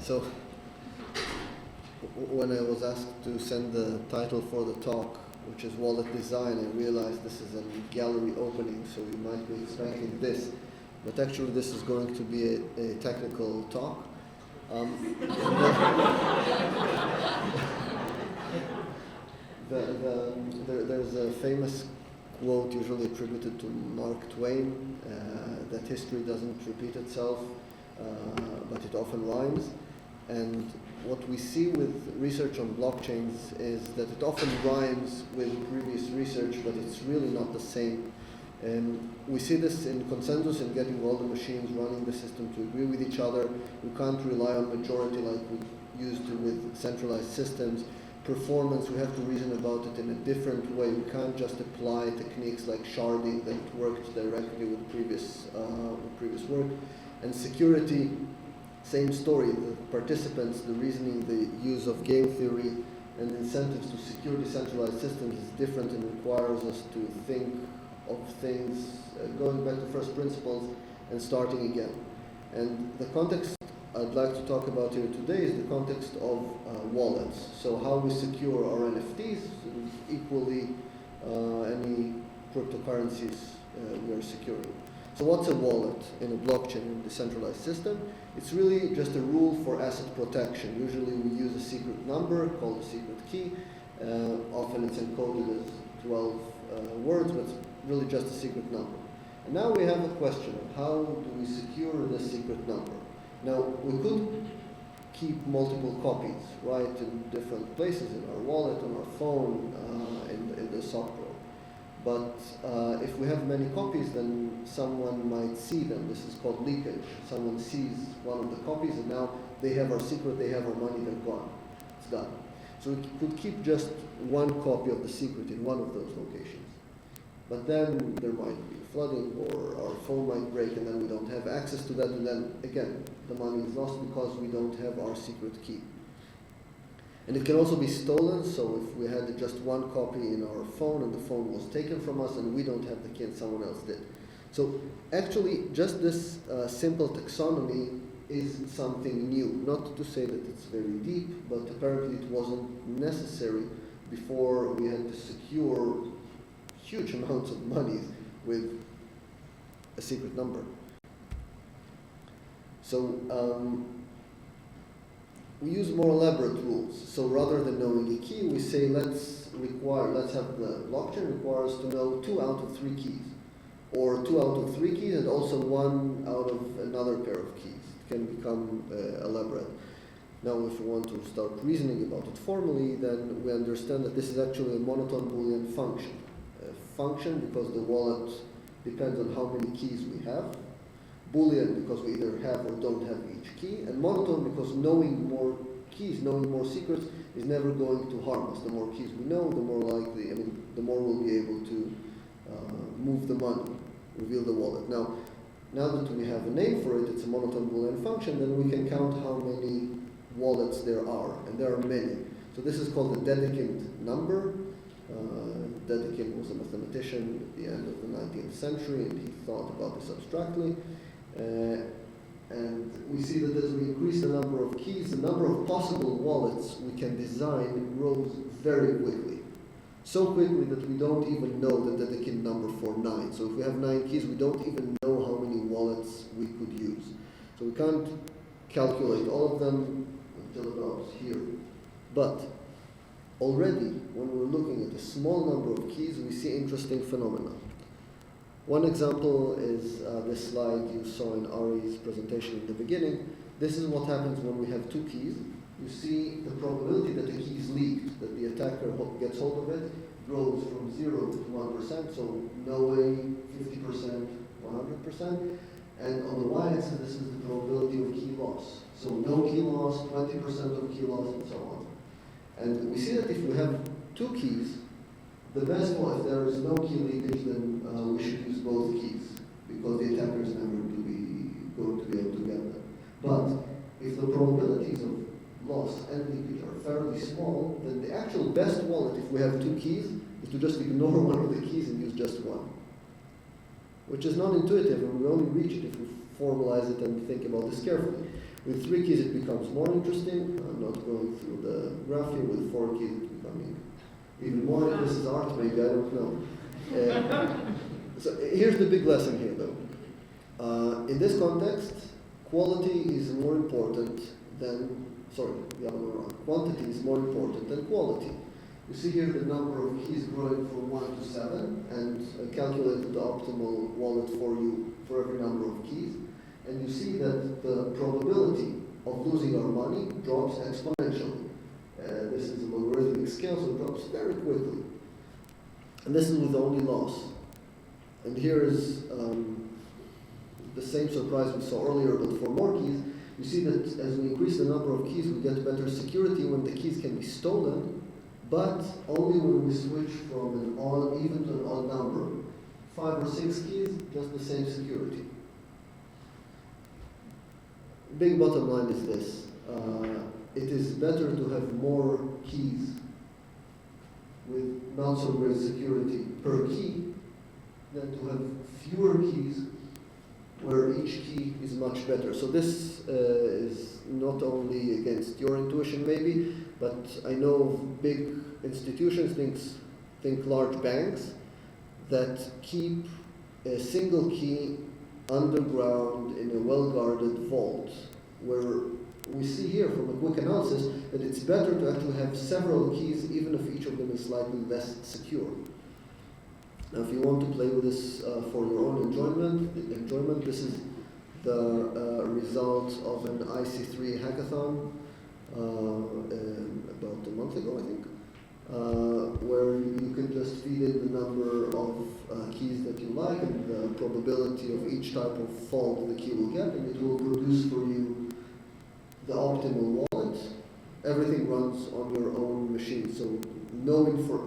So when I was asked to send the title for the talk, which is wallet design, I realized this is a gallery opening, so you might be expecting this. But actually this is going to be a technical talk. There's a famous quote usually attributed to Mark Twain, that history doesn't repeat itself, but it often rhymes. And what we see with research on blockchains is that it often rhymes with previous research, but it's really not the same. And we see this in consensus in getting all the machines running the system to agree with each other. We can't rely on majority like we used to with centralized systems. Performance, we have to reason about it in a different way. We can't just apply techniques like sharding that worked directly with previous work. And security, same story. The participants, the reasoning, the use of game theory and incentives to secure decentralized systems is different and requires us to think of things going back to first principles and starting again. And the context I'd like to talk about here today is the context of wallets. So how we secure our NFTs and equally any cryptocurrencies we are securing. So what's a wallet in a blockchain in a decentralized system? It's really just a rule for asset protection. Usually we use a secret number called a secret key. Often it's encoded as 12 words, but it's really just a secret number. And now we have a question of how do we secure this secret number? Now, we could keep multiple copies, right, in different places, in our wallet, on our phone, in the software. But if we have many copies, then someone might see them. This is called leakage. Someone sees one of the copies, and now they have our secret, they have our money, they're gone. It's done. So we could keep just one copy of the secret in one of those locations. But then there might be flooding, or our phone might break, and then we don't have access to that, and then again, the money is lost because we don't have our secret key. And it can also be stolen, so if we had just one copy in our phone and the phone was taken from us and we don't have the key and someone else did. So actually, just this simple taxonomy is something new. Not to say that it's very deep, but apparently it wasn't necessary before we had to secure huge amounts of money with a secret number. So we use more elaborate rules. So rather than knowing a key, we say let's have the blockchain require us to know 2 out of 3 keys, or 2 out of 3 keys and also 1 out of another pair of keys. It can become elaborate. Now, if we want to start reasoning about it formally, then we understand that this is actually a monotone Boolean function. Function because the wallet depends on how many keys we have, Boolean because we either have or don't have each key, and monotone because knowing more keys, knowing more secrets is never going to harm us. The more keys we know, the more likely, the more we'll be able to move the money, reveal the wallet. Now that we have a name for it, it's a monotone Boolean function, then we can count how many wallets there are, and there are many. So this is called the Dedekind number. Dedekind was a mathematician at the end of the 19th century, and he thought about this abstractly. And we see that as we increase the number of keys, the number of possible wallets we can design grows very quickly. So quickly that we don't even know the Dedekind number for 9. So if we have 9 keys, we don't even know how many wallets we could use. So we can't calculate all of them until about here. But already, when we're looking at a small number of keys, we see interesting phenomena. One example is this slide you saw in Ari's presentation in the beginning. This is what happens when we have 2 keys. You see the probability that the key is leaked, that the attacker gets hold of it, grows from 0 to 1%, so no way, 50%, 100%. And on the y-axis, this is the probability of key loss. So no key loss, 20% of key loss, and so on. And we see that if we have 2 keys, the best one, if there is no key leakage, then we should use both keys, because the attacker is never going to be able to get them. But if the probabilities of loss and leakage are fairly small, then the actual best wallet, if we have 2 keys, is to just ignore one of the keys and use just one. Which is not intuitive, and we only reach it if we formalize it and think about this carefully. With 3 keys it becomes more interesting. I'm not going through the graph here. With 4 keys it's becoming even more. This is art, maybe, I don't know. So here's the big lesson here though. In this context, quality is more important than, sorry, the other way around. Quantity is more important than quality. You see here the number of keys growing from 1 to 7 and calculated the optimal wallet for you for every number of keys. And you see that the probability of losing our money drops exponentially. This is a logarithmic scale, so it drops very quickly. And this is with only loss. And here is the same surprise we saw earlier, but for more keys. You see that as we increase the number of keys, we get better security when the keys can be stolen, but only when we switch from an odd even to an odd number. 5 or 6 keys, just the same security. Big bottom line is this. It is better to have more keys with not so great security per key than to have fewer keys where each key is much better. So this is not only against your intuition maybe, but I know of big institutions, think large banks, that keep a single key underground in a well-guarded vault, where we see here from a quick analysis that it's better to actually have several keys even if each of them is slightly less secure. Now, if you want to play with this for your own enjoyment, this is the result of an IC3 hackathon about a month ago, I think, where you can just feed in the number of keys that you like and the probability of each type of fault the key will get, and it will produce for you the optimal wallet. Everything runs on your own machine, so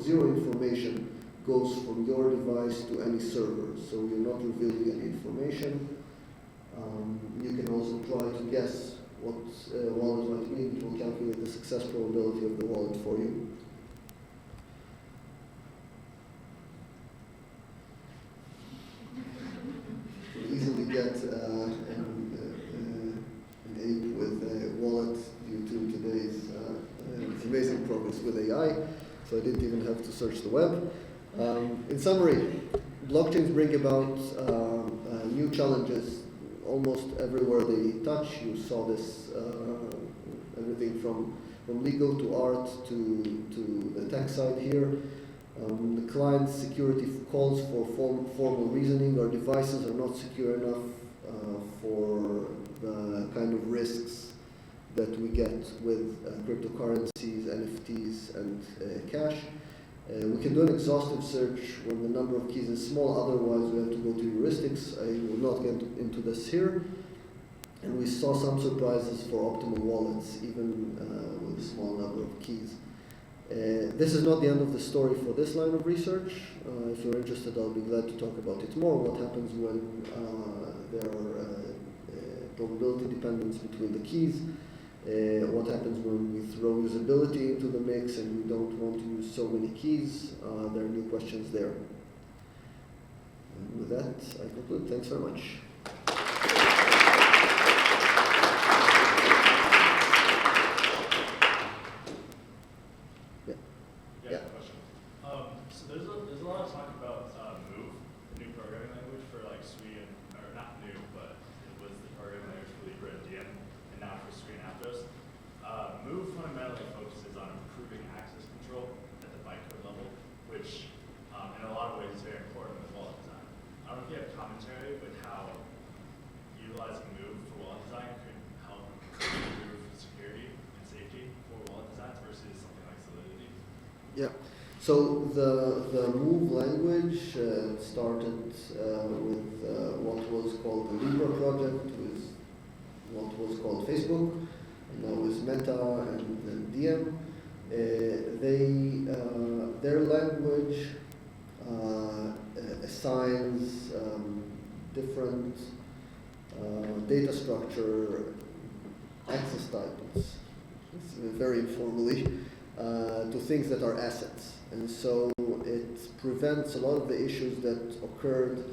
zero information goes from your device to any server, so you're not revealing any information. You can also try to guess what wallet might mean. It will calculate the success probability of the wallet for you. You easily get an ape with a wallet due to today's amazing progress with AI, so I didn't even have to search the web. In summary, blockchains bring about new challenges almost everywhere they touch. You saw this, everything from legal to art to the tech side here. The client security calls for formal reasoning. Our devices are not secure enough for the kind of risks that we get with cryptocurrencies, NFTs, and cash. We can do an exhaustive search when the number of keys is small, otherwise we have to go to heuristics. I will not get into this here. And we saw some surprises for optimal wallets, even with a small number of keys. This is not the end of the story for this line of research. If you're interested, I'll be glad to talk about it more. What happens when there are probability dependence between the keys? What happens when we throw usability into the mix and we don't want to use so many keys? There are new questions there. And with that, I conclude. Thanks very much. Yeah. Question. So there's a lot of talk about Move, the new programming language for like Sui or not new, but it was the programming language for Libra and Diem, and now for Sui and Aptos. Move fundamentally focuses on improving access control at the bytecode level, which in a lot of ways is very important with wallet design. I don't know if you have commentary with how utilizing Move for wallet design could help improve security and safety for wallet designs versus something like Solidity. Yeah. So the Move language started with what was called the Libra project, with what was called Facebook, and now is Meta and Diem. Their language assigns different data structure access types, very informally, to things that are assets. And so it prevents a lot of the issues that occurred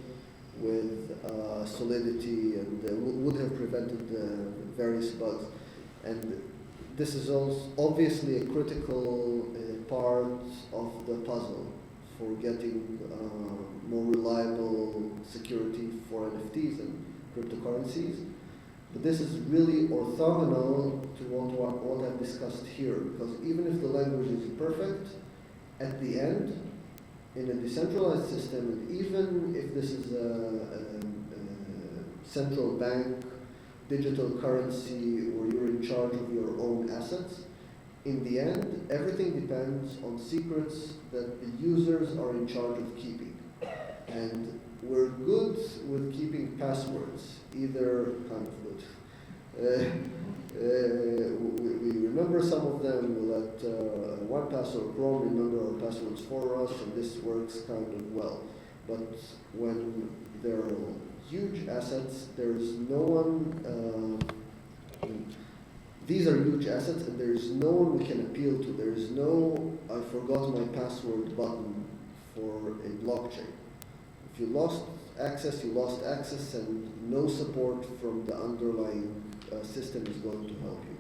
with solidity and would have prevented various bugs. And this is also obviously a critical part of the puzzle for getting more reliable security for NFTs and cryptocurrencies. But this is really orthogonal to what I've discussed here, because even if the language is perfect, at the end, in a decentralized system, and even if this is a central bank digital currency or you're in charge of your own assets, in the end, everything depends on secrets that the users are in charge of keeping. And we're good with keeping passwords, either kind of good. We remember some of them. We let 1Pass or Chrome remember our passwords for us, and this works kind of well. But when there are huge assets, there's no one. These are huge assets, and there is no one we can appeal to. There is no "I forgot my password" button for a blockchain. If you lost access, you lost access, and no support from the underlying system is going to help you.